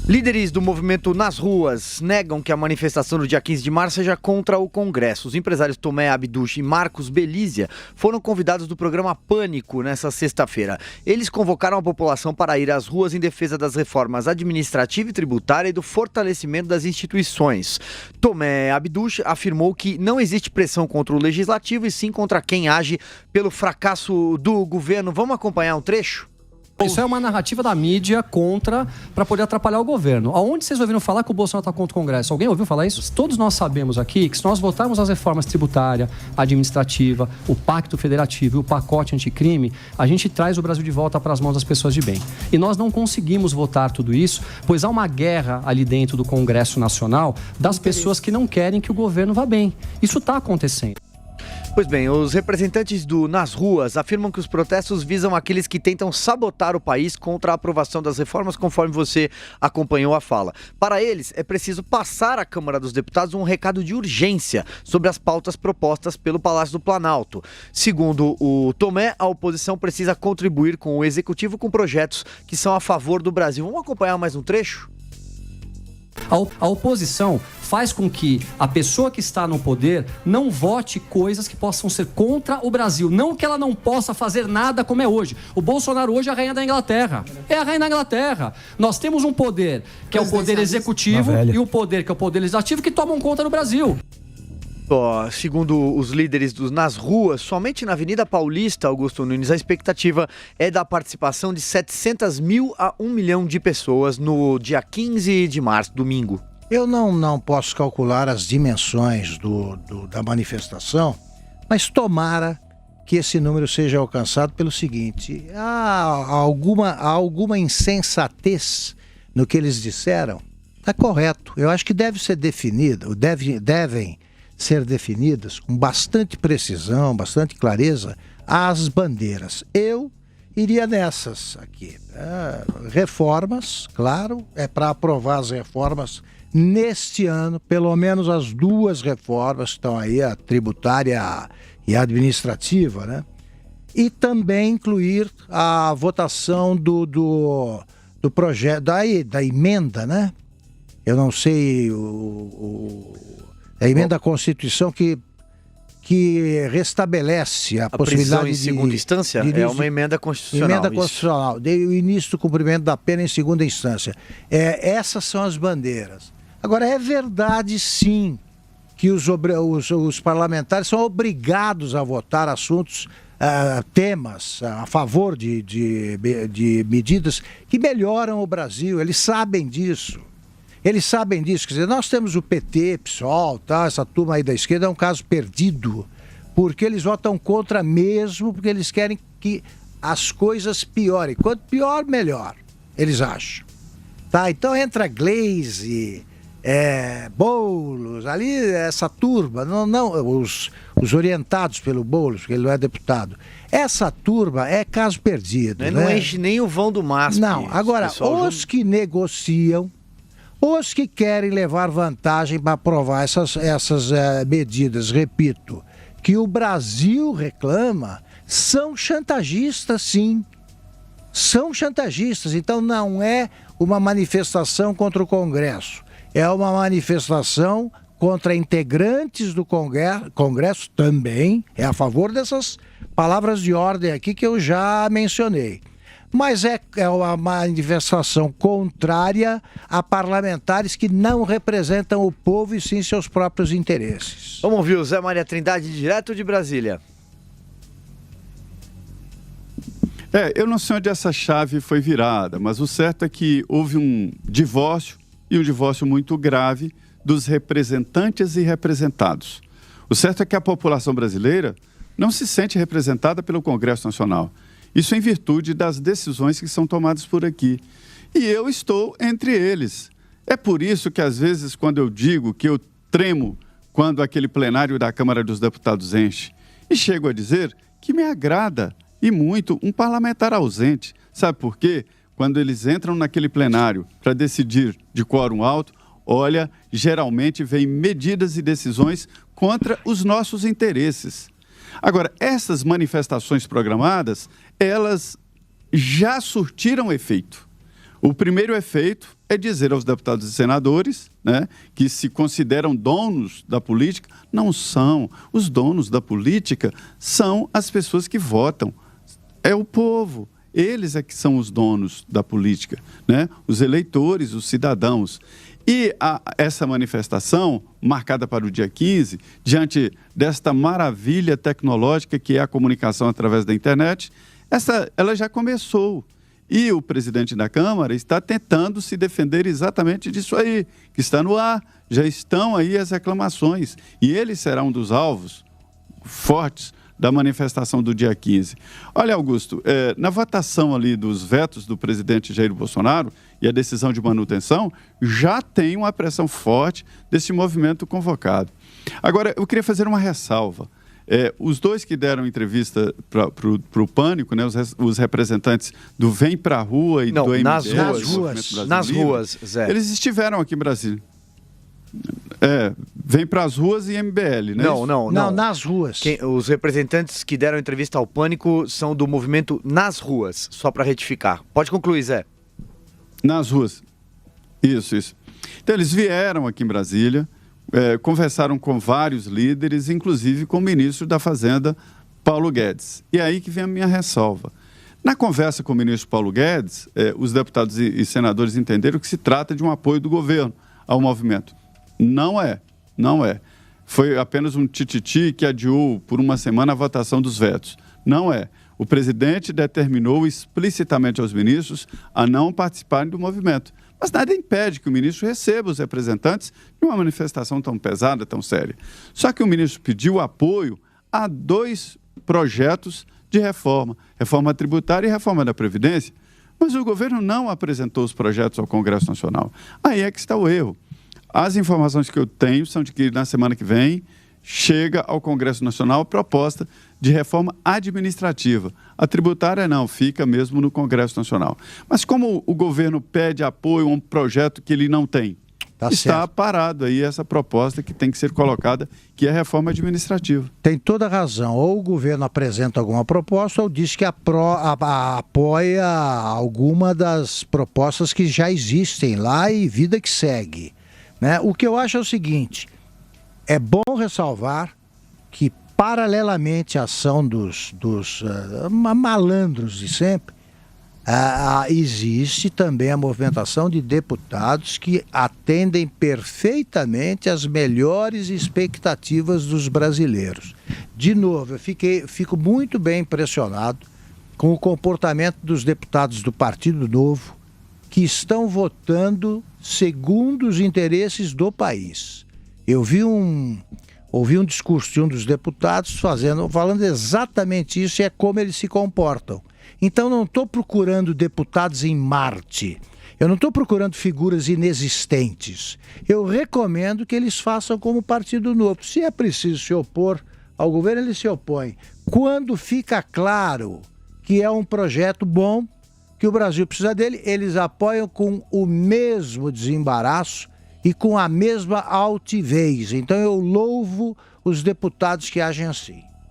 Líderes do movimento Nas Ruas negam que a manifestação do dia 15 de março seja contra o Congresso. Os empresários Tomé Abduch e Marcos Belízia foram convidados do programa Pânico nesta sexta-feira. Eles convocaram a população para ir às ruas em defesa das reformas administrativa e tributária e do fortalecimento das instituições. Tomé Abduch afirmou que não existe pressão contra o legislativo e sim contra quem age pelo fracasso do governo. Vamos acompanhar um trecho? Isso é uma narrativa da mídia para poder atrapalhar o governo. Aonde vocês ouviram falar que o Bolsonaro está contra o Congresso? Alguém ouviu falar isso? Todos nós sabemos aqui que se nós votarmos as reformas tributária, administrativa, o pacto federativo e o pacote anticrime, a gente traz o Brasil de volta para as mãos das pessoas de bem. E nós não conseguimos votar tudo isso, pois há uma guerra ali dentro do Congresso Nacional das pessoas que não querem que o governo vá bem. Isso está acontecendo. Pois bem, os representantes do Nas Ruas afirmam que os protestos visam aqueles que tentam sabotar o país contra a aprovação das reformas, conforme você acompanhou a fala. Para eles, é preciso passar à Câmara dos Deputados um recado de urgência sobre as pautas propostas pelo Palácio do Planalto. Segundo o Tomé, a oposição precisa contribuir com o Executivo com projetos que são a favor do Brasil. Vamos acompanhar mais um trecho? A oposição faz com que a pessoa que está no poder não vote coisas que possam ser contra o Brasil. Não que ela não possa fazer nada como é hoje. O Bolsonaro hoje é a rainha da Inglaterra. É a rainha da Inglaterra. Nós temos um poder que é o poder executivo e o poder que é o poder legislativo que tomam conta do Brasil. Segundo os líderes Nas Ruas, somente na Avenida Paulista, Augusto Nunes, a expectativa é da participação de 700 mil a 1 milhão de pessoas no dia 15 de março, domingo. Eu não posso calcular as dimensões da manifestação, mas tomara que esse número seja alcançado pelo seguinte: há alguma insensatez no que eles disseram? Está correto. Eu acho que deve ser definido, devem ser definidas com bastante precisão, bastante clareza, as bandeiras. Eu iria nessas aqui. Reformas, claro, é para aprovar as reformas neste ano, pelo menos as duas reformas que estão aí, a tributária e a administrativa, né? E também incluir a votação do projeto, da emenda, né? Eu não sei, a emenda à Constituição que restabelece a possibilidade prisão em segunda instância é uma emenda constitucional. Emenda constitucional, o início do cumprimento da pena em segunda instância. Essas são as bandeiras. Agora, é verdade, sim, que os parlamentares são obrigados a votar assuntos, temas a favor de medidas que melhoram o Brasil. Eles sabem disso. Quer dizer, nós temos o PT, PSOL, tá? Essa turma aí da esquerda é um caso perdido, porque eles votam contra mesmo, porque eles querem que as coisas piorem. Quanto pior, melhor, eles acham. Tá? Então entra Gleisi, Boulos, ali essa turma, os orientados pelo Boulos, porque ele não é deputado. Essa turma é caso perdido. Não enche nem o vão do MASP. Não, agora, os que negociam, os que querem levar vantagem para aprovar essas medidas, repito, que o Brasil reclama, são chantagistas, sim. São chantagistas. Então não é uma manifestação contra o Congresso. É uma manifestação contra integrantes do Congresso também. É a favor dessas palavras de ordem aqui que eu já mencionei. Mas é uma manifestação contrária a parlamentares que não representam o povo e sim seus próprios interesses. Vamos ouvir o Zé Maria Trindade, direto de Brasília. Eu não sei onde essa chave foi virada, mas o certo é que houve um divórcio, e um divórcio muito grave, dos representantes e representados. O certo é que a população brasileira não se sente representada pelo Congresso Nacional. Isso em virtude das decisões que são tomadas por aqui. E eu estou entre eles. É por isso que, às vezes, quando eu digo que eu tremo quando aquele plenário da Câmara dos Deputados enche, e chego a dizer que me agrada, e muito, um parlamentar ausente. Sabe por quê? Quando eles entram naquele plenário para decidir de quórum alto, olha, geralmente vem medidas e decisões contra os nossos interesses. Agora, essas manifestações programadas, elas já surtiram efeito. O primeiro efeito é dizer aos deputados e senadores, né, que se consideram donos da política. Não são. Os donos da política são as pessoas que votam. É o povo. Eles é que são os donos da política, né? Os eleitores, os cidadãos. E essa manifestação, marcada para o dia 15, diante desta maravilha tecnológica que é a comunicação através da internet, ela já começou. E o presidente da Câmara está tentando se defender exatamente disso aí, que está no ar. Já estão aí as reclamações. E ele será um dos alvos fortes da manifestação do dia 15. Olha, Augusto, na votação ali dos vetos do presidente Jair Bolsonaro e a decisão de manutenção, já tem uma pressão forte desse movimento convocado. Agora, eu queria fazer uma ressalva. Os dois que deram entrevista para o Pânico, né, os representantes do Vem Pra Rua e do MBL, nas ruas, Zé. Eles estiveram aqui em Brasília. Vem Pras Ruas e MBL, né? Não, nas ruas. Os representantes que deram entrevista ao Pânico são do movimento Nas Ruas, só para retificar. Pode concluir, Zé. Nas ruas. Isso. Então, eles vieram aqui em Brasília, conversaram com vários líderes, inclusive com o ministro da Fazenda, Paulo Guedes. E aí que vem a minha ressalva. Na conversa com o ministro Paulo Guedes, os deputados e senadores entenderam que se trata de um apoio do governo ao movimento. Não é. Foi apenas um tititi que adiou por uma semana a votação dos vetos. Não é. O presidente determinou explicitamente aos ministros a não participarem do movimento. Mas nada impede que o ministro receba os representantes de uma manifestação tão pesada, tão séria. Só que o ministro pediu apoio a 2 projetos de reforma tributária e reforma da Previdência, mas o governo não apresentou os projetos ao Congresso Nacional. Aí é que está o erro. As informações que eu tenho são de que na semana que vem chega ao Congresso Nacional a proposta de reforma administrativa. A tributária não, fica mesmo no Congresso Nacional. Mas como o governo pede apoio a um projeto que ele não tem, está parado aí essa proposta que tem que ser colocada, que é a reforma administrativa. Tem toda razão. Ou o governo apresenta alguma proposta ou diz que apoia alguma das propostas que já existem lá e vida que segue. Né? O que eu acho é o seguinte, é bom ressalvar que, paralelamente à ação dos malandros de sempre, existe também a movimentação de deputados que atendem perfeitamente às melhores expectativas dos brasileiros. De novo, eu fico muito bem impressionado com o comportamento dos deputados do Partido Novo, que estão votando segundo os interesses do país. Eu ouvi um discurso de um dos deputados falando exatamente isso, e é como eles se comportam. Então não estou procurando deputados em Marte, eu não estou procurando figuras inexistentes. Eu recomendo que eles façam como Partido Novo. Se é preciso se opor ao governo, eles se opõem. Quando fica claro que é um projeto bom, que o Brasil precisa dele, eles apoiam com o mesmo desembaraço e com a mesma altivez. Então eu louvo os deputados que agem assim.